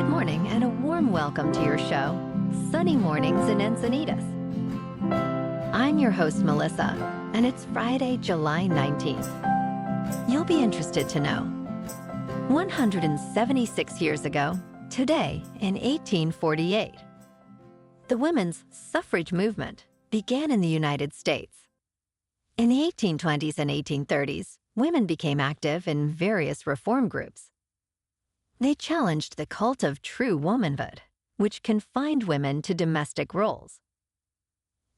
Good morning and a warm welcome to your show, Sunny Mornings in Encinitas. I'm your host, Melissa, and it's Friday, July 19th. You'll be interested to know, 176 years ago, today in 1848, the women's suffrage movement began in the United States. In the 1820s and 1830s, women became active in various reform groups. They challenged the cult of true womanhood, which confined women to domestic roles.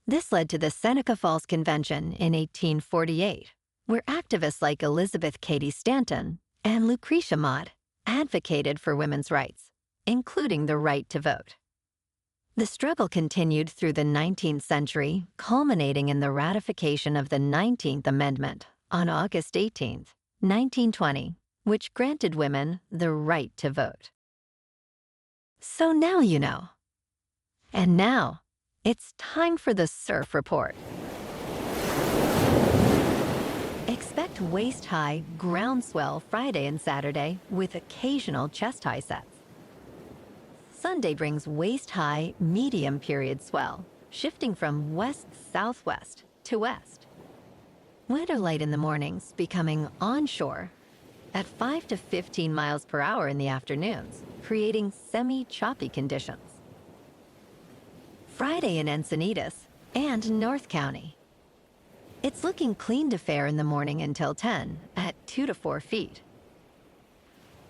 This led to the Seneca Falls Convention in 1848, where activists like Elizabeth Cady Stanton and Lucretia Mott advocated for women's rights, including the right to vote. The struggle continued through the 19th century, culminating in the ratification of the 19th Amendment on August 18, 1920, which granted women the right to vote. So now you know. And now, it's time for the Surf Report. Expect waist-high ground swell Friday and Saturday with occasional chest-high sets. Sunday brings waist-high medium period swell, shifting from west-southwest to west. Wind or light in the mornings, becoming onshore at 5 to 15 miles per hour in the afternoons, creating semi-choppy conditions. Friday in Encinitas and North County. It's looking clean to fair in the morning until 10 at 2 to 4 feet.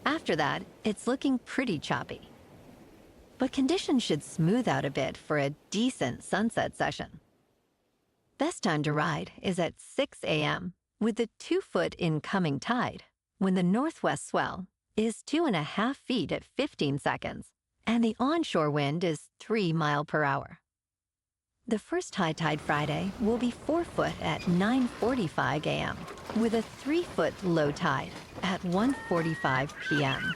After that, it's looking pretty choppy. But conditions should smooth out a bit for a decent sunset session. Best time to ride is at 6 a.m. with the 2-foot incoming tide, when the northwest swell is 2.5 feet at 15 seconds, and the onshore wind is 3 miles per hour. The first high tide Friday will be 4 foot at 9:45 a.m., with a 3-foot low tide at 1:45 p.m.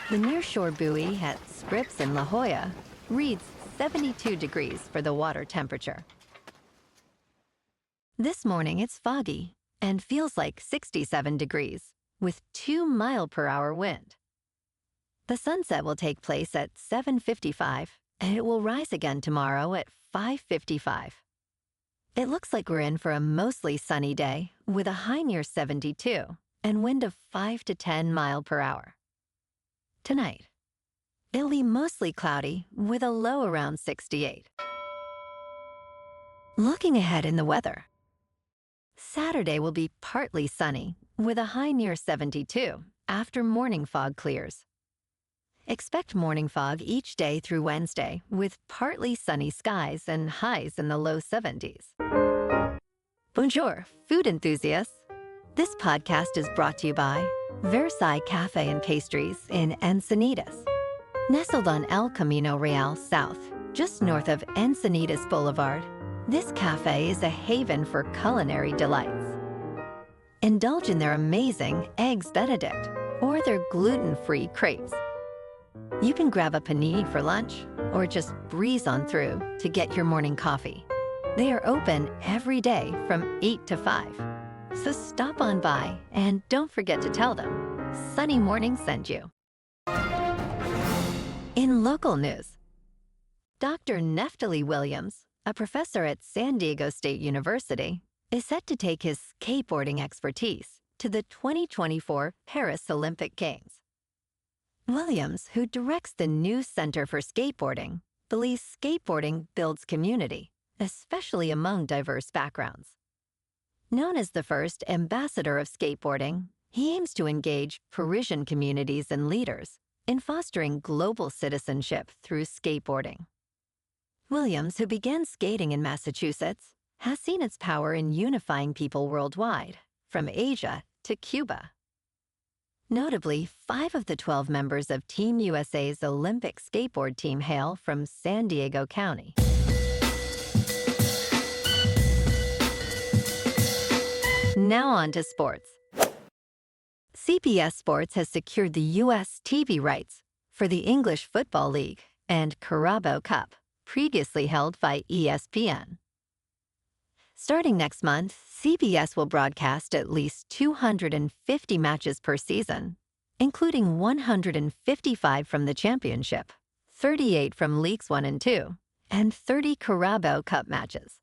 The nearshore buoy at Scripps in La Jolla reads 72 degrees for the water temperature. This morning it's foggy and feels like 67 degrees, with 2 mile per hour wind. The sunset will take place at 7:55, and it will rise again tomorrow at 5:55. It looks like we're in for a mostly sunny day, with a high near 72 and wind of 5 to 10 mile per hour. Tonight, it'll be mostly cloudy, with a low around 68. Looking ahead in the weather, Saturday will be partly sunny, with a high near 72 after morning fog clears. Expect morning fog each day through Wednesday, with partly sunny skies and highs in the low 70s. Bonjour, food enthusiasts. This podcast is brought to you by Versailles Cafe and Pastries in Encinitas. Nestled on El Camino Real South, just north of Encinitas Boulevard, this cafe is a haven for culinary delights. Indulge in their amazing Eggs Benedict or their gluten-free crepes. You can grab a panini for lunch or just breeze on through to get your morning coffee. They are open every day from 8 to 5. So stop on by and don't forget to tell them Sunny Morning sent you. In local news, Dr. Neftalie Williams, a professor at San Diego State University, is set to take his skateboarding expertise to the 2024 Paris Olympic Games. Williams, who directs the new Center for Skateboarding, believes skateboarding builds community, especially among diverse backgrounds. Known as the first ambassador of skateboarding, he aims to engage Parisian communities and leaders in fostering global citizenship through skateboarding. Williams, who began skating in Massachusetts, has seen its power in unifying people worldwide, from Asia to Cuba. Notably, 5 of the 12 members of Team USA's Olympic skateboard team hail from San Diego County. Now on to sports. CBS Sports has secured the U.S. TV rights for the English Football League and Carabao Cup, previously held by ESPN. Starting next month, CBS will broadcast at least 250 matches per season including 155 from the championship, 38 from Leagues 1 and 2, and 30 Carabao Cup matches.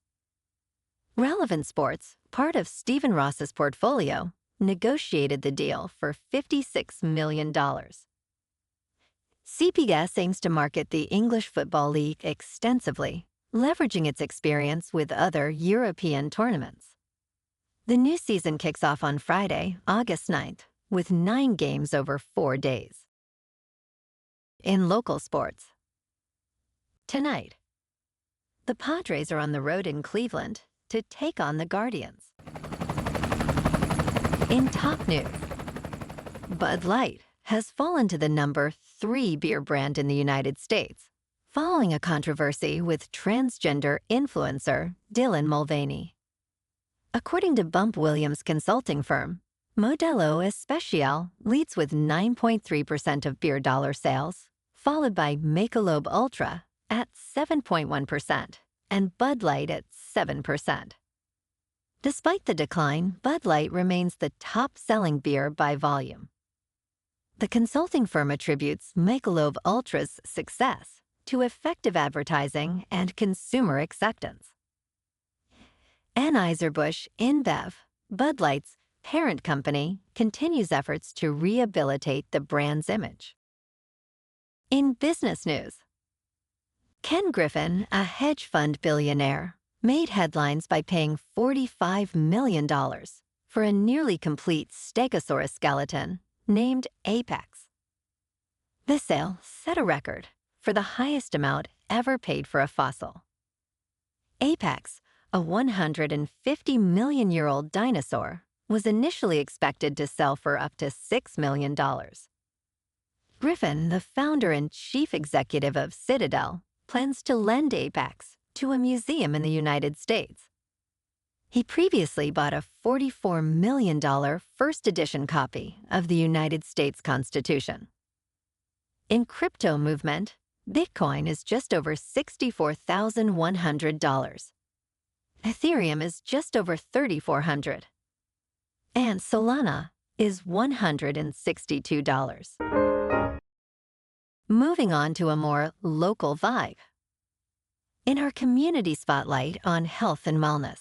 Relevant Sports, part of Stephen Ross's portfolio, negotiated the deal for $56 million. CBS aims to market the English Football League extensively, leveraging its experience with other European tournaments. The new season kicks off on Friday, August 9th, with 9 games over 4 days. In local sports, tonight, the Padres are on the road in Cleveland to take on the Guardians. In top news, Bud Light has fallen to the number 3 beer brand in the United States, following a controversy with transgender influencer Dylan Mulvaney. According to Bump Williams consulting firm, Modelo Especial leads with 9.3% of beer dollar sales, followed by Michelob Ultra at 7.1% and Bud Light at 7%. Despite the decline, Bud Light remains the top-selling beer by volume. The consulting firm attributes Michelob Ultra's success to effective advertising and consumer acceptance. Anheuser-Busch InBev, Bud Light's parent company, continues efforts to rehabilitate the brand's image. In business news, Ken Griffin, a hedge fund billionaire, made headlines by paying $45 million for a nearly complete Stegosaurus skeleton named Apex. The sale set a record for the highest amount ever paid for a fossil. Apex, a 150-million-year-old dinosaur, was initially expected to sell for up to $6 million. Griffin, the founder and chief executive of Citadel, plans to lend Apex to a museum in the United States. He previously bought a $44 million first edition copy of the United States Constitution. In crypto movement, Bitcoin is just over $64,100. Ethereum is just over $3,400. And Solana is $162. Moving on to a more local vibe. In our community spotlight on health and wellness,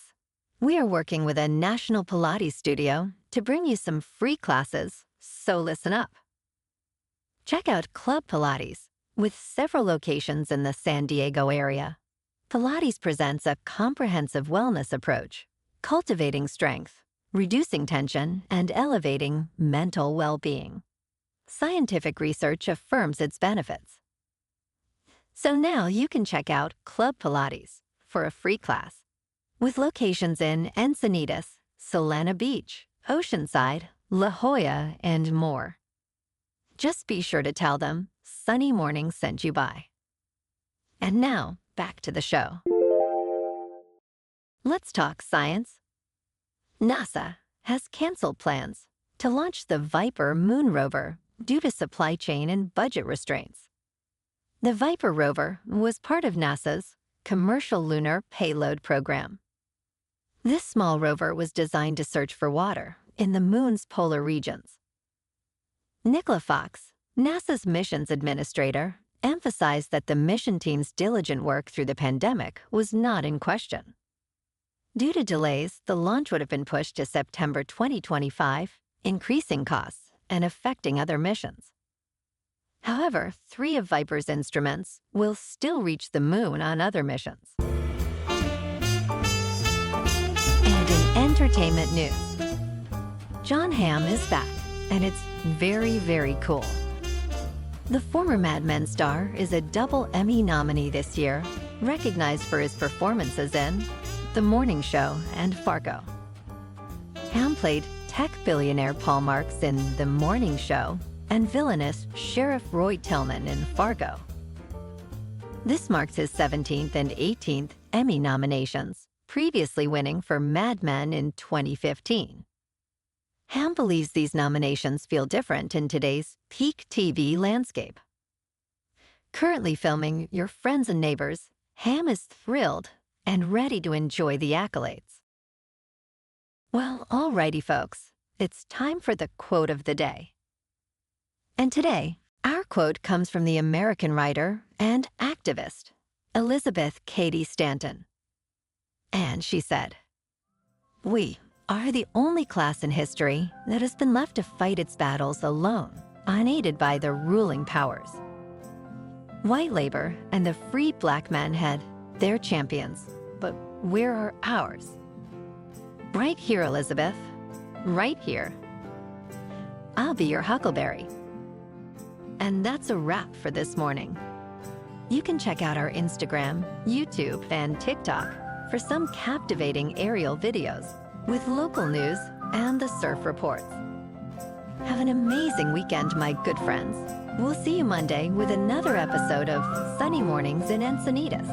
we are working with a national Pilates studio to bring you some free classes, so listen up. Check out Club Pilates, with several locations in the San Diego area. Pilates presents a comprehensive wellness approach, cultivating strength, reducing tension, and elevating mental well-being. Scientific research affirms its benefits. So now you can check out Club Pilates for a free class, with locations in Encinitas, Solana Beach, Oceanside, La Jolla, and more. Just be sure to tell them Sunny Morning sent you by. And now, back to the show. Let's talk science. NASA has canceled plans to launch the Viper Moon-rover due to supply chain and budget restraints. The Viper rover was part of NASA's Commercial Lunar Payload Program. This small rover was designed to search for water in the Moon's polar regions. Nicola Fox, NASA's missions administrator, emphasized that the mission team's diligent work through the pandemic was not in question. Due to delays, the launch would have been pushed to September 2025, increasing costs and affecting other missions. However, 3 of Viper's instruments will still reach the Moon on other missions. And in entertainment news, Jon Hamm is back, and it's very, very cool. The former Mad Men star is a double Emmy nominee this year, recognized for his performances in The Morning Show and Fargo. Hamm played tech billionaire Paul Marks in The Morning Show and villainous Sheriff Roy Tillman in Fargo. This marks his 17th and 18th Emmy nominations, previously winning for Mad Men in 2015. Hamm believes these nominations feel different in today's peak TV landscape. Currently filming Your Friends and Neighbors, Hamm is thrilled and ready to enjoy the accolades. Well, alrighty folks, it's time for the quote of the day. And today, our quote comes from the American writer and activist, Elizabeth Cady Stanton. And she said, "We are the only class in history that has been left to fight its battles alone, unaided by the ruling powers. White labor and the free black men had their champions, but where are ours? Right here, Elizabeth. Right here. I'll be your huckleberry." And that's a wrap for this morning. You can check out our Instagram, YouTube, and TikTok for some captivating aerial videos with local news and the surf reports. Have an amazing weekend, my good friends. We'll see you Monday with another episode of Sunny Mornings in Encinitas.